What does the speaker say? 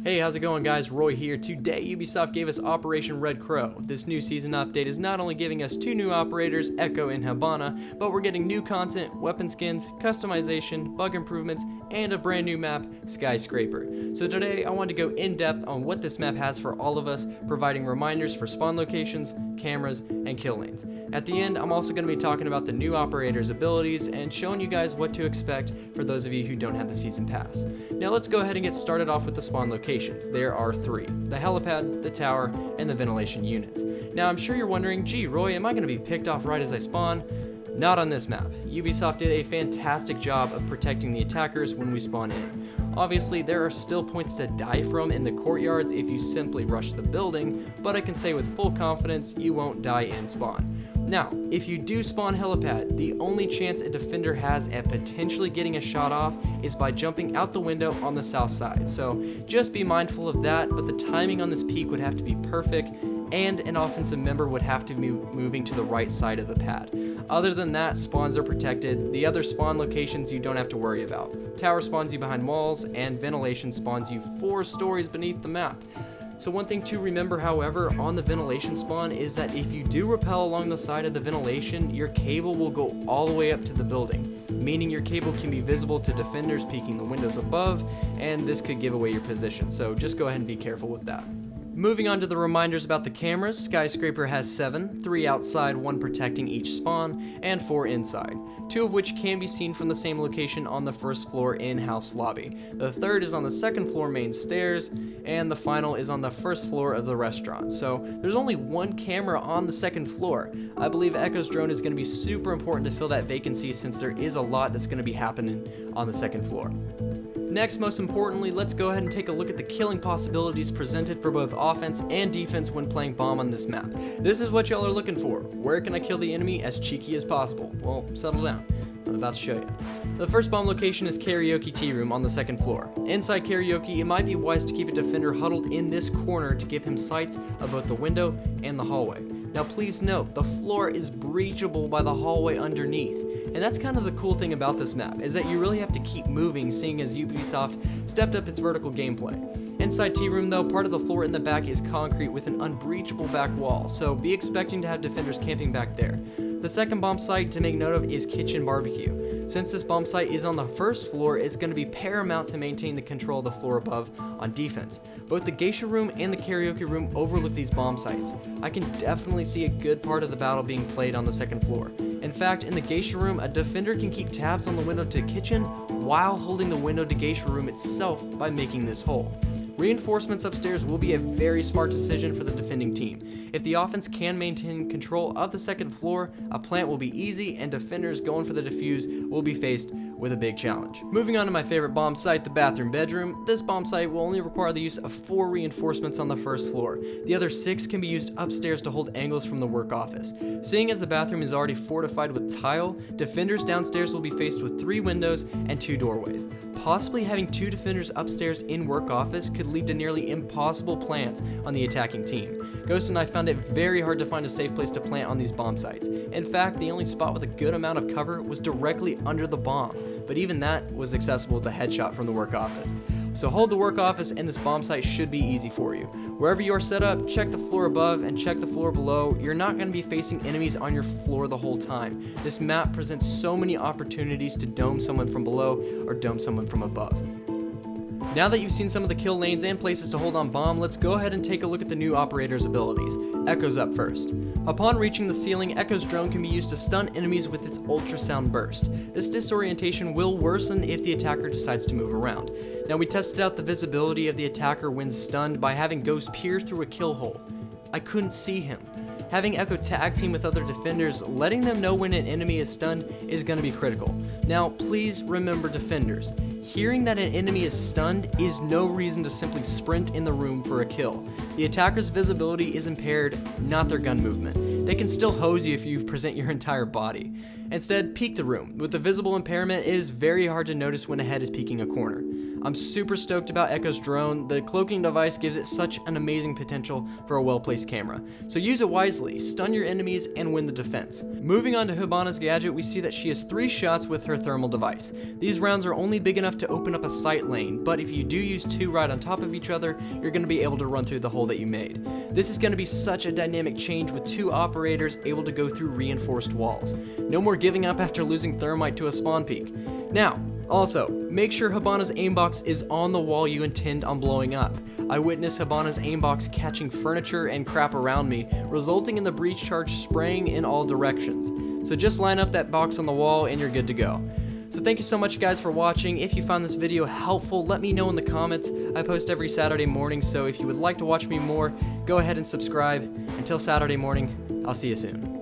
Hey, how's it going guys? Roy here. Today Ubisoft gave us Operation Red Crow. This new season update is not only giving us 2 new operators, Echo and Hibana, but we're getting new content, weapon skins, customization, bug improvements, and a brand new map, Skyscraper. So today I wanted to go in depth on what this map has for all of us, providing reminders for spawn locations, cameras, and kill lanes. At the end, I'm also going to be talking about the new operators' abilities and showing you guys what to expect for those of you who don't have the season pass. Now let's go ahead and get started off with the spawn locations. There are 3: the helipad, the tower, and the ventilation units. Now I'm sure you're wondering, gee Roy, am I going to be picked off right as I spawn? Not on this map. Ubisoft did a fantastic job of protecting the attackers when we spawn in. Obviously, there are still points to die from in the courtyards if you simply rush the building, but I can say with full confidence you won't die in spawn. Now, if you do spawn helipad, the only chance a defender has at potentially getting a shot off is by jumping out the window on the south side, so just be mindful of that, but the timing on this peak would have to be perfect, and an offensive member would have to be moving to the right side of the pad. Other than that, spawns are protected. The other spawn locations you don't have to worry about. Tower spawns you behind walls, and ventilation spawns you 4 stories beneath the map. So one thing to remember, however, on the ventilation spawn is that if you do rappel along the side of the ventilation, your cable will go all the way up to the building, meaning your cable can be visible to defenders peeking the windows above, and this could give away your position, so just go ahead and be careful with that. Moving on to the reminders about the cameras, Skyscraper has 7, 3 outside, 1 protecting each spawn, and 4 inside, 2 of which can be seen from the same location on the first floor in-house lobby. The third is on the second floor main stairs, and the final is on the first floor of the restaurant. So there's only 1 camera on the second floor. I believe Echo's drone is going to be super important to fill that vacancy since there is a lot that's going to be happening on the second floor. Next, most importantly, let's go ahead and take a look at the killing possibilities presented for both offense and defense when playing bomb on this map. This is what y'all are looking for. Where can I kill the enemy as cheeky as possible? Well, settle down. I'm about to show you. The first bomb location is Karaoke Tea Room on the second floor. Inside Karaoke, it might be wise to keep a defender huddled in this corner to give him sights of both the window and the hallway. Now please note, the floor is breachable by the hallway underneath. And that's kind of the cool thing about this map, is that you really have to keep moving, seeing as Ubisoft stepped up its vertical gameplay. Inside Tea Room though, part of the floor in the back is concrete with an unbreachable back wall, so be expecting to have defenders camping back there. The second bomb site to make note of is Kitchen Barbecue. Since this bomb site is on the first floor, it's going to be paramount to maintain the control of the floor above on defense. Both the Geisha Room and the Karaoke Room overlook these bomb sites. I can definitely see a good part of the battle being played on the second floor. In fact, in the Geisha Room, a defender can keep tabs on the window to kitchen while holding the window to Geisha Room itself by making this hole. Reinforcements upstairs will be a very smart decision for the defending team. If the offense can maintain control of the second floor, a plant will be easy and defenders going for the defuse will be faced with a big challenge. Moving on to my favorite bomb site, the bathroom bedroom. This bomb site will only require the use of 4 reinforcements on the first floor. The other 6 can be used upstairs to hold angles from the work office. Seeing as the bathroom is already fortified with tile, defenders downstairs will be faced with 3 windows and 2 doorways. Possibly having 2 defenders upstairs in work office could lead to nearly impossible plants on the attacking team. Ghost and I found it very hard to find a safe place to plant on these bomb sites. In fact, the only spot with a good amount of cover was directly under the bomb, but even that was accessible with a headshot from the work office. So hold the work office and this bomb site should be easy for you. Wherever you are set up, check the floor above and check the floor below. You're not going to be facing enemies on your floor the whole time. This map presents so many opportunities to dome someone from below or dome someone from above. Now that you've seen some of the kill lanes and places to hold on bomb, let's go ahead and take a look at the new operator's abilities. Echo's up first. Upon reaching the ceiling, Echo's drone can be used to stun enemies with its ultrasound burst. This disorientation will worsen if the attacker decides to move around. Now we tested out the visibility of the attacker when stunned by having Ghost peer through a kill hole. I couldn't see him. Having Echo tag team with other defenders, letting them know when an enemy is stunned is going to be critical. Now please remember defenders, hearing that an enemy is stunned is no reason to simply sprint in the room for a kill. The attacker's visibility is impaired, not their gun movement. They can still hose you if you present your entire body. Instead, peek the room. With the visible impairment, it is very hard to notice when a head is peeking a corner. I'm super stoked about Echo's drone. The cloaking device gives it such an amazing potential for a well-placed camera. So use it wisely, stun your enemies, and win the defense. Moving on to Hibana's gadget, we see that she has 3 shots with her thermal device. These rounds are only big enough to open up a sight lane, but if you do use 2 right on top of each other, you're going to be able to run through the hole that you made. This is going to be such a dynamic change with 2 operators able to go through reinforced walls. No more giving up after losing thermite to a spawn peak. Now, also, make sure Hibana's aimbox is on the wall you intend on blowing up. I witnessed Hibana's aimbox catching furniture and crap around me, resulting in the breach charge spraying in all directions. So just line up that box on the wall and you're good to go. So thank you so much guys for watching. If you found this video helpful, let me know in the comments. I post every Saturday morning, so if you would like to watch me more, go ahead and subscribe. Until Saturday morning, I'll see you soon.